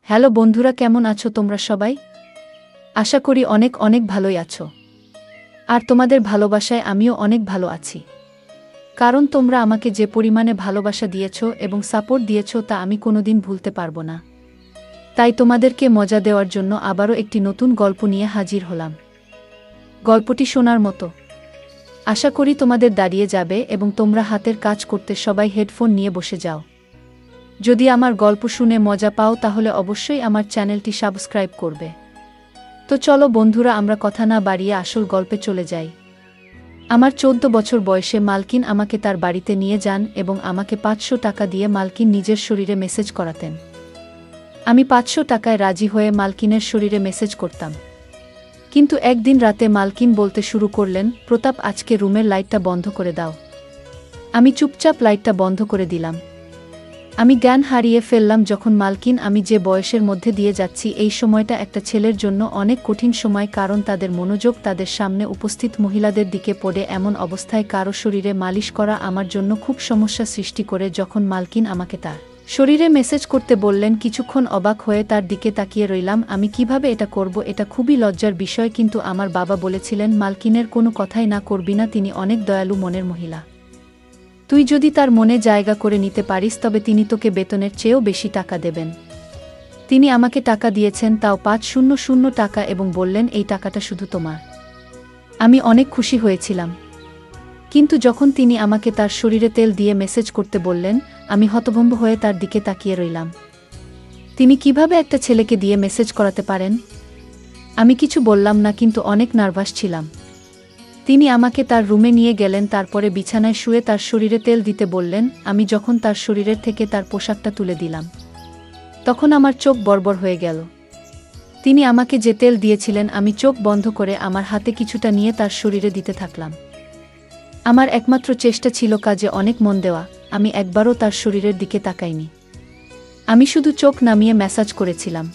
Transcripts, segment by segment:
Hello বন্ধুরা, কেমন আছো তোমরা সবাই? আশা করি অনেক অনেক ভালোই আছো। আর তোমাদের ভালোবাসায় আমিও অনেক ভালো আছি। কারণ তোমরা আমাকে যে পরিমাণে ভালোবাসা দিয়েছো এবং সাপোর্ট দিয়েছো তা আমি কোনোদিন ভুলতে পারবো না। তাই তোমাদেরকে মজা দেওয়ার জন্য আবারও একটি নতুন গল্প নিয়ে হাজির হলাম। গল্পটি শোনার মতো। আশা করি তোমাদের দাঁড়িয়ে যাবে এবং তোমরা হাতের কাজ করতে সবাই হেডফোন নিয়ে বসে যাও। যদি আমার গল্প শুনে মজা পাও তাহলে অবশ্যই আমার চ্যানেলটি সাবস্ক্রাইব করবে। তো চলো বন্ধুরা, আমরা কথা না বাড়িয়ে আসল গল্পে চলে যাই। আমার 14 বছর বয়সে মালকিন আমাকে তার বাড়িতে নিয়ে যান এবং আমাকে 500 টাকা দিয়ে মালকিন নিজের শরীরে মেসেজ করাতেন। আমি 500 টাকায় রাজি হয়ে মালকিনের শরীরে মেসেজ করতাম। কিন্তু একদিন রাতে মালকিন বলতে শুরু করলেন, প্রতাপ, আজকে রুমের লাইটটা বন্ধ করে দাও। আমি চুপচাপ লাইটটা বন্ধ করে দিলাম। আমি জ্ঞান হারিয়ে ফেললাম যখন মালকিন, আমি যে বয়সের মধ্যে দিয়ে যাচ্ছি এই সময়টা একটা ছেলের জন্য অনেক কঠিন সময়, কারণ তাদের মনোযোগ তাদের সামনে উপস্থিত মহিলাদের দিকে পড়ে এমন অবস্থায় কারো শরীরে মালিশ করা আমার জন্য খুব সমস্যা সৃষ্টি করে। যখন মালকিন আমাকে তার শরীরে মেসেজ করতে বললেন, কিছুক্ষণ অবাক হয়ে তার দিকে তাকিয়ে রইলাম। আমি কিভাবে এটা করব, এটা খুবই লজ্জার বিষয়। কিন্তু আমার বাবা বলেছিলেন, মালকিনের কোনো কথাই না করবি না, তিনি অনেক দয়ালু মনের মহিলা। তুই যদি তার মনে জায়গা করে নিতে পারিস তবে তিনি তোকে বেতনের চেয়েও বেশি টাকা দেবেন। তিনি আমাকে টাকা দিয়েছেন, তাও 500 টাকা, এবং বললেন, এই টাকাটা শুধু তোমার। আমি অনেক খুশি হয়েছিলাম। কিন্তু যখন তিনি আমাকে তার শরীরে তেল দিয়ে মেসেজ করতে বললেন, আমি হতভম্ব হয়ে তার দিকে তাকিয়ে রইলাম। তিনি কিভাবে একটা ছেলেকে দিয়ে মেসেজ করাতে পারেন? আমি কিছু বললাম না, কিন্তু অনেক নার্ভাস ছিলাম। তিনি আমাকে তার রুমে নিয়ে গেলেন, তারপরে বিছানায় শুয়ে তার শরীরে তেল দিতে বললেন। আমি যখন তার শরীরের থেকে তার পোশাকটা তুলে দিলাম তখন আমার চোখ বড়বড় হয়ে গেল। তিনি আমাকে যে তেল দিয়েছিলেন, আমি চোখ বন্ধ করে আমার হাতে কিছুটা নিয়ে তার শরীরে দিতে থাকলাম। আমার একমাত্র চেষ্টা ছিল কাজে অনেক মন দেওয়া। আমি একবারও তার শরীরের দিকে তাকাইনি। আমি শুধু চোখ নামিয়ে ম্যাসাজ করেছিলাম।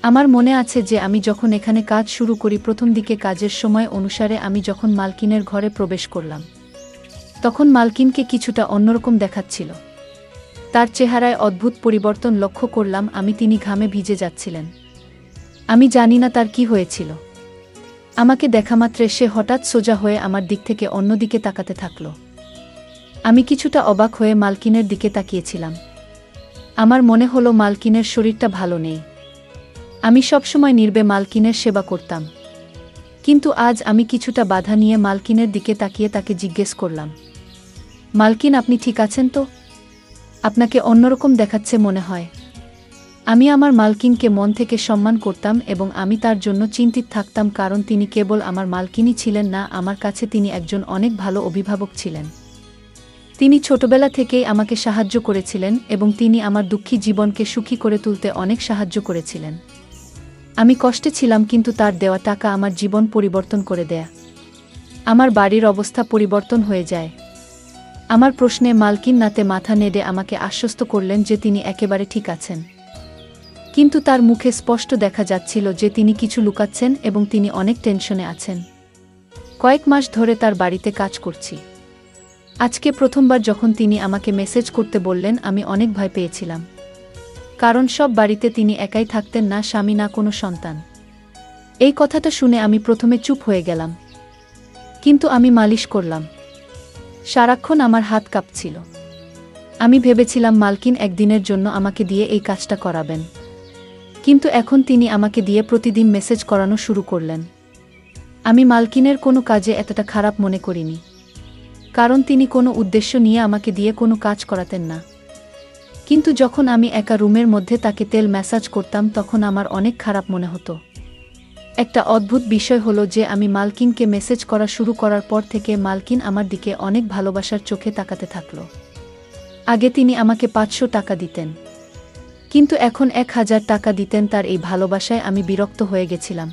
আমার মনে আছে যে আমি যখন এখানে কাজ শুরু করি, প্রথম দিকে কাজের সময় অনুসারে আমি যখন মালকিনের ঘরে প্রবেশ করলাম তখন মালকিনকে কিছুটা অন্যরকম দেখাচ্ছিল। তার চেহারায় অদ্ভুত পরিবর্তন লক্ষ্য করলাম আমি। তিনি ঘামে ভিজে যাচ্ছিলেন। আমি জানি না তার কি হয়েছিল। আমাকে দেখামাত্রে সে হঠাৎ সোজা হয়ে আমার দিক থেকে অন্যদিকে তাকাতে থাকল। আমি কিছুটা অবাক হয়ে মালকিনের দিকে তাকিয়েছিলাম। আমার মনে হলো মালকিনের শরীরটা ভালো নেই। আমি সবসময় নির্বে মালকিনের সেবা করতাম, কিন্তু আজ আমি কিছুটা বাধা নিয়ে মালকিনের দিকে তাকিয়ে তাকে জিজ্ঞেস করলাম, মালকিন, আপনি ঠিক আছেন তো? আপনাকে অন্যরকম দেখাচ্ছে মনে হয়। আমি আমার মালকিনকে মন থেকে সম্মান করতাম এবং আমি তার জন্য চিন্তিত থাকতাম, কারণ তিনি কেবল আমার মালকিনই ছিলেন না, আমার কাছে তিনি একজন অনেক ভালো অভিভাবক ছিলেন। তিনি ছোটবেলা থেকেই আমাকে সাহায্য করেছিলেন এবং তিনি আমার দুঃখী জীবনকে সুখী করে তুলতে অনেক সাহায্য করেছিলেন। আমি কষ্টে ছিলাম, কিন্তু তার দেওয়া টাকা আমার জীবন পরিবর্তন করে দেয়া। আমার বাড়ির অবস্থা পরিবর্তন হয়ে যায়। আমার প্রশ্নে মালকিন নাতে মাথা নেড়ে আমাকে আশ্বস্ত করলেন যে তিনি একেবারে ঠিক আছেন। কিন্তু তার মুখে স্পষ্ট দেখা যাচ্ছিল যে তিনি কিছু লুকাচ্ছেন এবং তিনি অনেক টেনশনে আছেন। কয়েক মাস ধরে তার বাড়িতে কাজ করছি। আজকে প্রথমবার যখন তিনি আমাকে মেসেজ করতে বললেন, আমি অনেক ভয় পেয়েছিলাম। কারণ সব বাড়িতে তিনি একাই থাকতেন, না স্বামী না কোনো সন্তান। এই কথাটা শুনে আমি প্রথমে চুপ হয়ে গেলাম। কিন্তু আমি মালিশ করলাম। সারাক্ষণ আমার হাত কাঁপছিল। আমি ভেবেছিলাম মালকিন একদিনের জন্য আমাকে দিয়ে এই কাজটা করাবেন। কিন্তু এখন তিনি আমাকে দিয়ে প্রতিদিন মেসেজ করানো শুরু করলেন। আমি মালকিনের কোনো কাজে এতটা খারাপ মনে করিনি, কারণ তিনি কোনো উদ্দেশ্য নিয়ে আমাকে দিয়ে কোনো কাজ করাতেন না। কিন্তু যখন আমি একা রুমের মধ্যে তাকে তেল ম্যাসাজ করতাম তখন আমার অনেক খারাপ মনে হতো। একটা অদ্ভুত বিষয় হলো যে আমি মালকিনকে মেসেজ করা শুরু করার পর থেকে মালকিন আমার দিকে অনেক ভালোবাসার চোখে তাকাতে থাকল। আগে তিনি আমাকে 500 টাকা দিতেন, কিন্তু এখন 1000 টাকা দিতেন। তার এই ভালোবাসায় আমি বিরক্ত হয়ে গেছিলাম।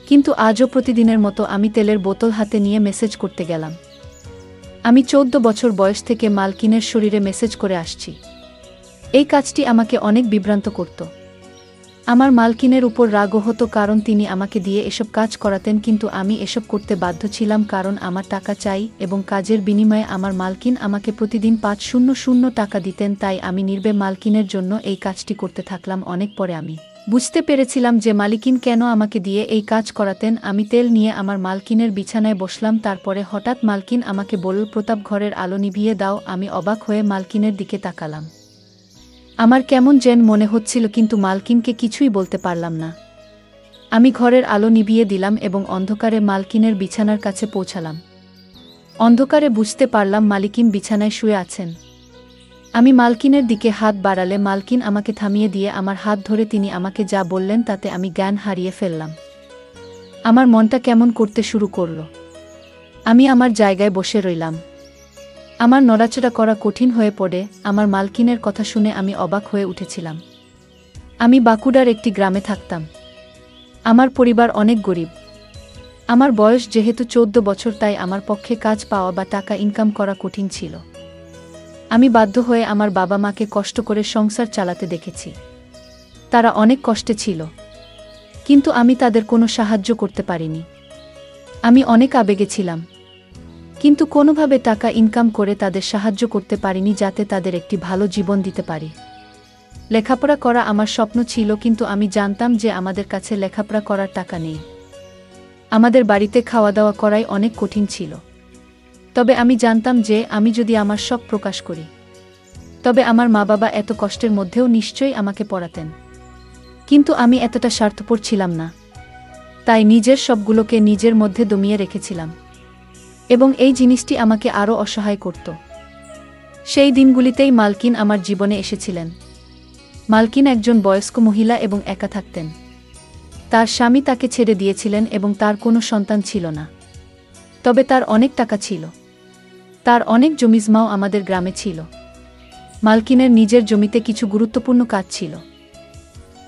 কিন্তু আজও প্রতিদিনের মতো আমি তেলের বোতল হাতে নিয়ে মেসেজ করতে গেলাম। আমি 14 বছর বয়স থেকে মালকিনের শরীরে মেসেজ করে আসছি। এই কাজটি আমাকে অনেক বিভ্রান্ত করত। আমার মালকিনের উপর রাগও হতো, কারণ তিনি আমাকে দিয়ে এসব কাজ করাতেন, কিন্তু আমি এসব করতে বাধ্য ছিলাম কারণ আমার টাকা চাই এবং কাজের বিনিময়ে আমার মালকিন আমাকে প্রতিদিন ৫০০ টাকা দিতেন। তাই আমি নির্বে মালকিনের জন্য এই কাজটি করতে থাকলাম। অনেক পরে আমি বুঝতে পেরেছিলাম যে মালিকিন কেন আমাকে দিয়ে এই কাজ করাতেন। আমি তেল নিয়ে আমার মালকিনের বিছানায় বসলাম। তারপরে হঠাৎ মালকিন আমাকে বলল, প্রতাপ, ঘরের আলো নিভিয়ে দাও। আমি অবাক হয়ে মালকিনের দিকে তাকালাম। আমার কেমন যেন মনে হচ্ছিল, কিন্তু মালকিনকে কিছুই বলতে পারলাম না। আমি ঘরের আলো নিভিয়ে দিলাম এবং অন্ধকারে মালকিনের বিছানার কাছে পৌঁছালাম। অন্ধকারে বুঝতে পারলাম মালিকিন বিছানায় শুয়ে আছেন। আমি মালকিনের দিকে হাত বাড়ালে মালকিন আমাকে থামিয়ে দিয়ে আমার হাত ধরে তিনি আমাকে যা বললেন তাতে আমি জ্ঞান হারিয়ে ফেললাম। আমার মনটা কেমন করতে শুরু করল। আমি আমার জায়গায় বসে রইলাম। আমার নড়াচড়া করা কঠিন হয়ে পড়ে। আমার মালকিনের কথা শুনে আমি অবাক হয়ে উঠেছিলাম। আমি বাঁকুড়ার একটি গ্রামে থাকতাম। আমার পরিবার অনেক গরিব। আমার বয়স যেহেতু ১৪ বছর, তাই আমার পক্ষে কাজ পাওয়া বা টাকা ইনকাম করা কঠিন ছিল। আমি বাধ্য হয়ে আমার বাবা মাকে কষ্ট করে সংসার চালাতে দেখেছি। তারা অনেক কষ্টে ছিল, কিন্তু আমি তাদের কোনো সাহায্য করতে পারিনি। আমি অনেক আবেগে ছিলাম, কিন্তু কোনোভাবে টাকা ইনকাম করে তাদের সাহায্য করতে পারিনি যাতে তাদের একটি ভালো জীবন দিতে পারি। লেখাপড়া করা আমার স্বপ্ন ছিল, কিন্তু আমি জানতাম যে আমাদের কাছে লেখাপড়া করার টাকা নেই। আমাদের বাড়িতে খাওয়া দাওয়া করাই অনেক কঠিন ছিল। তবে আমি জানতাম যে আমি যদি আমার শখ প্রকাশ করি, তবে আমার মা বাবা এত কষ্টের মধ্যেও নিশ্চয়ই আমাকে পড়াতেন। কিন্তু আমি এতটা স্বার্থপর ছিলাম না, তাই নিজের সবগুলোকে নিজের মধ্যে দমিয়ে রেখেছিলাম এবং এই জিনিসটি আমাকে আরও অসহায় করত। সেই দিনগুলিতেই মালকিন আমার জীবনে এসেছিলেন। মালকিন একজন বয়স্ক মহিলা এবং একা থাকতেন। তার স্বামী তাকে ছেড়ে দিয়েছিলেন এবং তার কোনো সন্তান ছিল না। তবে তার অনেক টাকা ছিল। তার অনেক জমিজমাও আমাদের গ্রামে ছিল। মালকিনের নিজের জমিতে কিছু গুরুত্বপূর্ণ কাজ ছিল।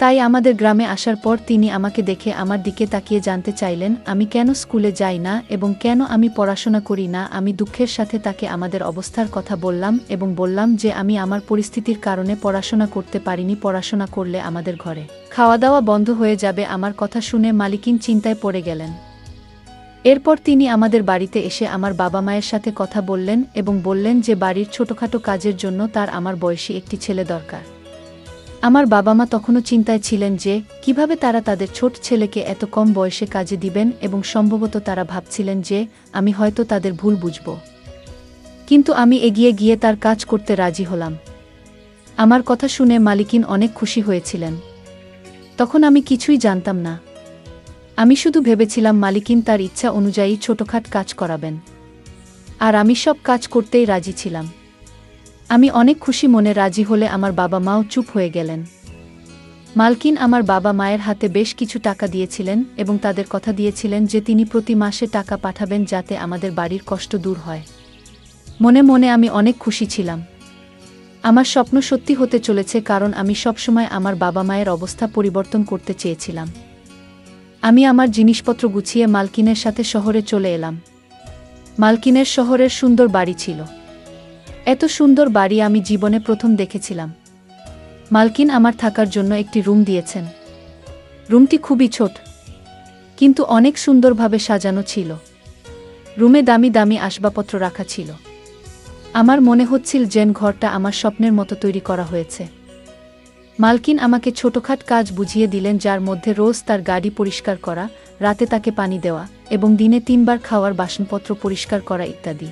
তাই আমাদের গ্রামে আসার পর তিনি আমাকে দেখে আমার দিকে তাকিয়ে জানতে চাইলেন আমি কেন স্কুলে যাই না এবং কেন আমি পড়াশোনা করি না। আমি দুঃখের সাথে তাকে আমাদের অবস্থার কথা বললাম এবং বললাম যে আমি আমার পরিস্থিতির কারণে পড়াশোনা করতে পারিনি। পড়াশোনা করলে আমাদের ঘরে খাওয়া দাওয়া বন্ধ হয়ে যাবে। আমার কথা শুনে মালিকিন চিন্তায় পড়ে গেলেন। এরপর তিনি আমাদের বাড়িতে এসে আমার বাবা মায়ের সাথে কথা বললেন এবং বললেন যে বাড়ির ছোটখাটো কাজের জন্য তার আমার বয়সী একটি ছেলে দরকার। আমার বাবা মা তখনও চিন্তায় ছিলেন যে কিভাবে তারা তাদের ছোট ছেলেকে এত কম বয়সে কাজে দিবেন এবং সম্ভবত তারা ভাবছিলেন যে আমি হয়তো তাদের ভুল বুঝব। কিন্তু আমি এগিয়ে গিয়ে তার কাজ করতে রাজি হলাম। আমার কথা শুনে মালিকিন অনেক খুশি হয়েছিলেন। তখন আমি কিছুই জানতাম না। আমি শুধু ভেবেছিলাম মালিকিন তার ইচ্ছা অনুযায়ী ছোটখাট কাজ করাবেন, আর আমি সব কাজ করতেই রাজি ছিলাম। আমি অনেক খুশি মনে রাজি হলে আমার বাবা মাও চুপ হয়ে গেলেন। মালকিন আমার বাবা মায়ের হাতে বেশ কিছু টাকা দিয়েছিলেন এবং তাদের কথা দিয়েছিলেন যে তিনি প্রতি মাসে টাকা পাঠাবেন যাতে আমাদের বাড়ির কষ্ট দূর হয়। মনে মনে আমি অনেক খুশি ছিলাম। আমার স্বপ্ন সত্যি হতে চলেছে, কারণ আমি সবসময় আমার বাবা মায়ের অবস্থা পরিবর্তন করতে চেয়েছিলাম। আমি আমার জিনিসপত্র গুছিয়ে মালকিনের সাথে শহরে চলে এলাম। মালকিনের শহরের সুন্দর বাড়ি ছিল। এত সুন্দর বাড়ি আমি জীবনে প্রথম দেখেছিলাম। মালকিন আমার থাকার জন্য একটি রুম দিয়েছেন। রুমটি খুবই ছোট, কিন্তু অনেক সুন্দরভাবে সাজানো ছিল। রুমে দামি দামি আসবাবপত্র রাখা ছিল। আমার মনে হচ্ছিল যেন ঘরটা আমার স্বপ্নের মতো তৈরি করা হয়েছে। মালকিন আমাকে ছোটখাট কাজ বুঝিয়ে দিলেন, যার মধ্যে রোজ তার গাড়ি পরিষ্কার করা, রাতে তাকে পানি দেওয়া এবং দিনে ৩ বার খাওয়ার বাসনপত্র পরিষ্কার করা ইত্যাদি।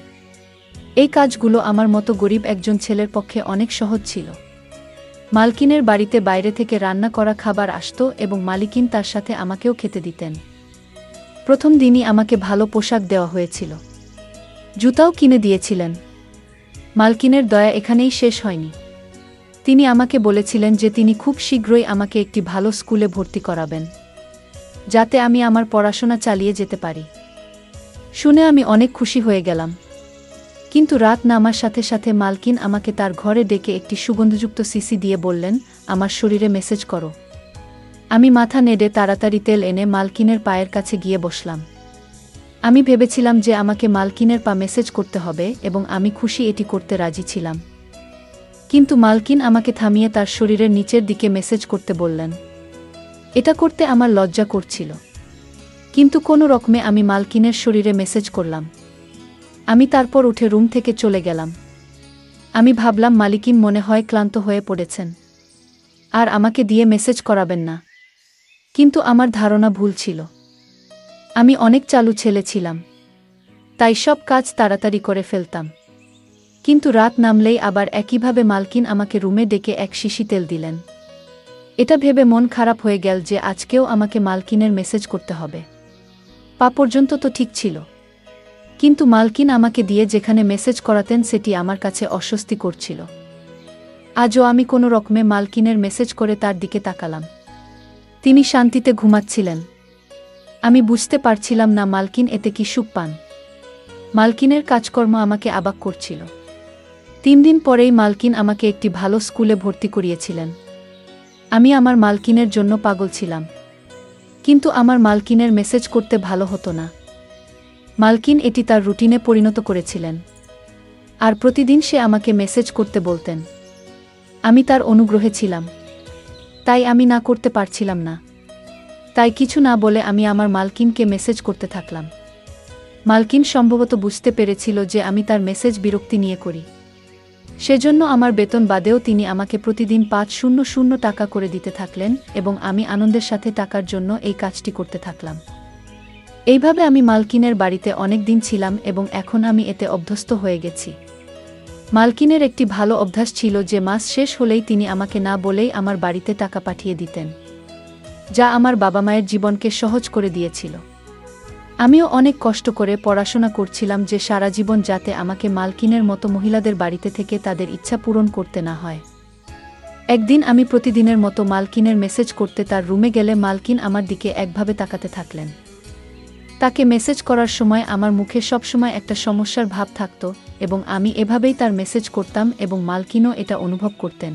এই কাজগুলো আমার মতো গরিব একজন ছেলের পক্ষে অনেক সহজ ছিল। মালকিনের বাড়িতে বাইরে থেকে রান্না করা খাবার আসতো এবং মালিকিন তার সাথে আমাকেও খেতে দিতেন। প্রথম দিনই আমাকে ভালো পোশাক দেওয়া হয়েছিল। জুতাও কিনে দিয়েছিলেন। মালকিনের দয়া এখানেই শেষ হয়নি। তিনি আমাকে বলেছিলেন যে তিনি খুব শীঘ্রই আমাকে একটি ভালো স্কুলে ভর্তি করাবেন, যাতে আমি আমার পড়াশোনা চালিয়ে যেতে পারি। শুনে আমি অনেক খুশি হয়ে গেলাম। কিন্তু রাত নামার সাথে সাথে মালকিন আমাকে তার ঘরে ডেকে একটি সুগন্ধযুক্ত সিসি দিয়ে বললেন, আমার শরীরে মেসেজ করো। আমি মাথা নেড়ে তাড়াতাড়ি তেল এনে মালকিনের পায়ের কাছে গিয়ে বসলাম। আমি ভেবেছিলাম যে আমাকে মালকিনের পা মেসেজ করতে হবে এবং আমি খুশি এটি করতে রাজি ছিলাম। কিন্তু মালকিন আমাকে থামিয়ে তার শরীরের নিচের দিকে মেসেজ করতে বললেন। এটা করতে আমার লজ্জা করছিল, কিন্তু কোনো রকমে আমি মালকিনের শরীরে মেসেজ করলাম। আমি তারপর উঠে রুম থেকে চলে গেলাম। আমি ভাবলাম মালিকিন মনে হয় ক্লান্ত হয়ে পড়েছেন, আর আমাকে দিয়ে মেসেজ করাবেন না। কিন্তু আমার ধারণা ভুল ছিল। আমি অনেক চালু ছেলে ছিলাম, তাই সব কাজ তাড়াতাড়ি করে ফেলতাম। কিন্তু রাত নামলেই আবার একইভাবে মালকিন আমাকে রুমে ডেকে এক শিশি তেল দিলেন। এটা ভেবে মন খারাপ হয়ে গেল যে আজকেও আমাকে মালকিনের মেসেজ করতে হবে। পা পর্যন্ত তো ঠিক ছিল, কিন্তু মালকিন আমাকে দিয়ে যেখানে মেসেজ করাতেন সেটি আমার কাছে অস্বস্তি করছিল। আজও আমি কোনো রকমে মালকিনের মেসেজ করে তার দিকে তাকালাম। তিনি শান্তিতে ঘুমাচ্ছিলেন। আমি বুঝতে পারছিলাম না মালকিন এতে কি সুখ পান। মালকিনের কাজকর্ম আমাকে অবাক করছিল। 3 দিন পরেই মালকিন আমাকে একটি ভালো স্কুলে ভর্তি করিয়েছিলেন। আমি আমার মালকিনের জন্য পাগল ছিলাম, কিন্তু আমার মালকিনের মেসেজ করতে ভালো হতো না। মালকিন এটি তার রুটিনে পরিণত করেছিলেন, আর প্রতিদিন সে আমাকে মেসেজ করতে বলতেন। আমি তার অনুগ্রহে ছিলাম, তাই আমি না করতে পারছিলাম না। তাই কিছু না বলে আমি আমার মালকিনকে মেসেজ করতে থাকলাম। মালকিন সম্ভবত বুঝতে পেরেছিল যে আমি তার মেসেজ বিরক্তি নিয়ে করি। সেজন্য আমার বেতন বাদেও তিনি আমাকে প্রতিদিন 500 টাকা করে দিতে থাকলেন, এবং আমি আনন্দের সাথে টাকার জন্য এই কাজটি করতে থাকলাম। এইভাবে আমি মালকিনের বাড়িতে অনেক দিন ছিলাম এবং এখন আমি এতে অভ্যস্ত হয়ে গেছি। মালকিনের একটি ভালো অভ্যাস ছিল যে মাস শেষ হলেই তিনি আমাকে না বলেই আমার বাড়িতে টাকা পাঠিয়ে দিতেন, যা আমার বাবা মায়ের জীবনকে সহজ করে দিয়েছিল। আমিও অনেক কষ্ট করে পড়াশোনা করছিলাম যে সারা জীবন যাতে আমাকে মালকিনের মতো মহিলাদের বাড়িতে থেকে তাদের ইচ্ছা পূরণ করতে না হয়। একদিন আমি প্রতিদিনের মতো মালকিনের মেসেজ করতে তার রুমে গেলে মালকিন আমার দিকে একভাবে তাকাতে থাকলেন। তাকে মেসেজ করার সময় আমার মুখে সবসময় একটা সমস্যার ভাব থাকত, এবং আমি এভাবেই তার মেসেজ করতাম এবং মালকিনও এটা অনুভব করতেন।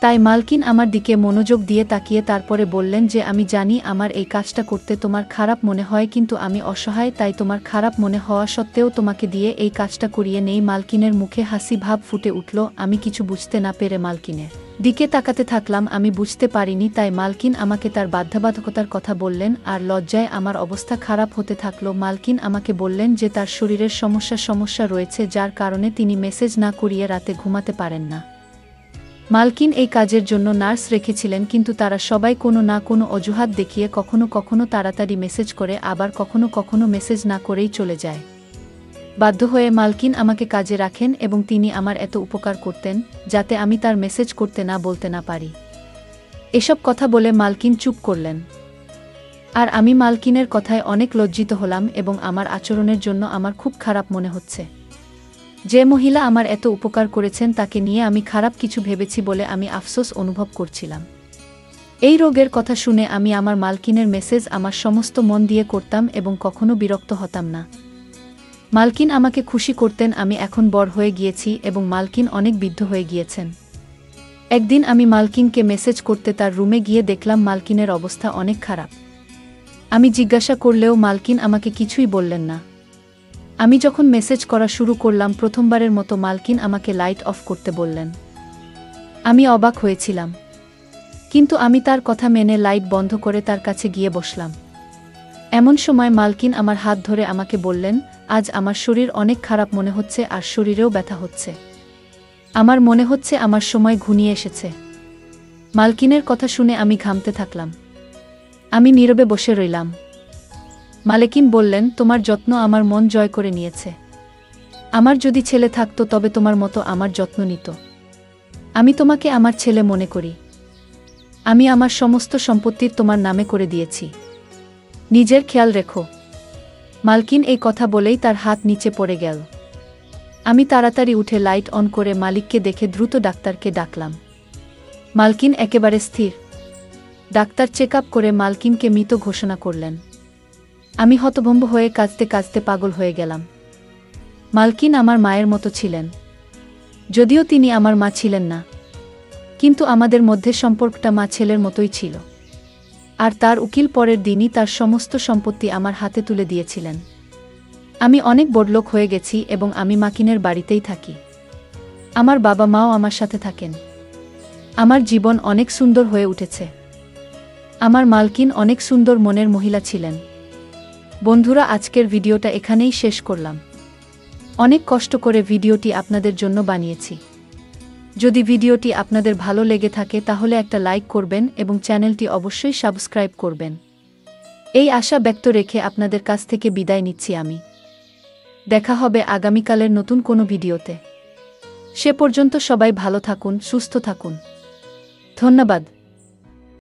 তাই মালকিন আমার দিকে মনোযোগ দিয়ে তাকিয়ে তারপরে বললেন যে আমি জানি আমার এই কাজটা করতে তোমার খারাপ মনে হয়, কিন্তু আমি অসহায়, তাই তোমার খারাপ মনে হওয়া সত্ত্বেও তোমাকে দিয়ে এই কাজটা করিয়ে নেই। মালকিনের মুখে হাসি ভাব ফুটে উঠল। আমি কিছু বুঝতে না পেরে মালকিনের দিকে তাকাতে থাকলাম। আমি বুঝতে পারিনি, তাই মালকিন আমাকে তার বাধ্যবাধকতার কথা বললেন, আর লজ্জায় আমার অবস্থা খারাপ হতে থাকলো। মালকিন আমাকে বললেন যে তার শরীরের সমস্যা রয়েছে, যার কারণে তিনি মেসেজ না করিয়ে রাতে ঘুমাতে পারেন না। মালকিন এই কাজের জন্য নার্স রেখেছিলেন, কিন্তু তারা সবাই কোনো না কোনো অজুহাত দেখিয়ে কখনো কখনো তাড়াতাড়ি মেসেজ করে, আবার কখনো কখনো মেসেজ না করেই চলে যায়। বাধ্য হয়ে মালকিন আমাকে কাজে রাখেন এবং তিনি আমার এত উপকার করতেন যাতে আমি তার মেসেজ করতে না বলতে না পারি। এসব কথা বলে মালকিন চুপ করলেন, আর আমি মালকিনের কথায় অনেক লজ্জিত হলাম এবং আমার আচরণের জন্য আমার খুব খারাপ মনে হচ্ছে। যে মহিলা আমার এত উপকার করেছেন তাকে নিয়ে আমি খারাপ কিছু ভেবেছি বলে আমি আফসোস অনুভব করছিলাম। এই রোগের কথা শুনে আমি আমার মালকিনের মেসেজ আমার সমস্ত মন দিয়ে করতাম এবং কখনো বিরক্ত হতাম না। মালকিন আমাকে খুশি করতেন। আমি এখন বড় হয়ে গিয়েছি এবং মালকিন অনেক বৃদ্ধ হয়ে গিয়েছেন। একদিন আমি মালকিনকে মেসেজ করতে তার রুমে গিয়ে দেখলাম মালকিনের অবস্থা অনেক খারাপ। আমি জিজ্ঞাসা করলেও মালকিন আমাকে কিছুই বললেন না। আমি যখন মেসেজ করা শুরু করলাম, প্রথমবারের মতো মালকিন আমাকে লাইট অফ করতে বললেন। আমি অবাক হয়েছিলাম, কিন্তু আমি তার কথা মেনে লাইট বন্ধ করে তার কাছে গিয়ে বসলাম। এমন সময় মালকিন আমার হাত ধরে আমাকে বললেন, আজ আমার শরীর অনেক খারাপ মনে হচ্ছে, আর শরীরেও ব্যথা হচ্ছে। আমার মনে হচ্ছে আমার সময় ঘনিয়ে এসেছে। মালকিনের কথা শুনে আমি ঘামতে থাকলাম। আমি নীরবে বসে রইলাম। মালকিন বললেন, তোমার যত্ন আমার মন জয় করে নিয়েছে। আমার যদি ছেলে থাকতো তবে তোমার মতো আমার যত্ন নিত। আমি তোমাকে আমার ছেলে মনে করি। আমি আমার সমস্ত সম্পত্তির তোমার নামে করে দিয়েছি। নিজের খেয়াল রেখো। মালকিন এই কথা বলেই তার হাত নিচে পড়ে গেল। আমি তাড়াতাড়ি উঠে লাইট অন করে মালিককে দেখে দ্রুত ডাক্তারকে ডাকলাম। মালকিন একেবারে স্থির। ডাক্তার চেক আপ করে মালকিনকে মৃত ঘোষণা করলেন। আমি হতভম্ব হয়ে কাঁদতে কাঁদতে পাগল হয়ে গেলাম। মালকিন আমার মায়ের মতো ছিলেন, যদিও তিনি আমার মা ছিলেন না, কিন্তু আমাদের মধ্যে সম্পর্কটা মা ছেলের মতোই ছিল। আর তার উকিল পরের দিনই তার সমস্ত সম্পত্তি আমার হাতে তুলে দিয়েছিলেন। আমি অনেক বড়লোক হয়ে গেছি এবং আমি মাকিনের বাড়িতেই থাকি। আমার বাবা মাও আমার সাথে থাকেন। আমার জীবন অনেক সুন্দর হয়ে উঠেছে। আমার মালকিন অনেক সুন্দর মনের মহিলা ছিলেন। বন্ধুরা, আজকের ভিডিওটা এখানেই শেষ করলাম। অনেক কষ্ট করে ভিডিওটি আপনাদের জন্য বানিয়েছি। যদি ভিডিওটি আপনাদের ভালো লেগে থাকে তাহলে একটা লাইক করবেন এবং চ্যানেলটি অবশ্যই সাবস্ক্রাইব করবেন। এই আশা ব্যক্ত রেখে আপনাদের কাছ থেকে বিদায় নিচ্ছি আমি। দেখা হবে আগামীকালের নতুন কোনো ভিডিওতে। সে পর্যন্ত সবাই ভালো থাকুন, সুস্থ থাকুন। ধন্যবাদ।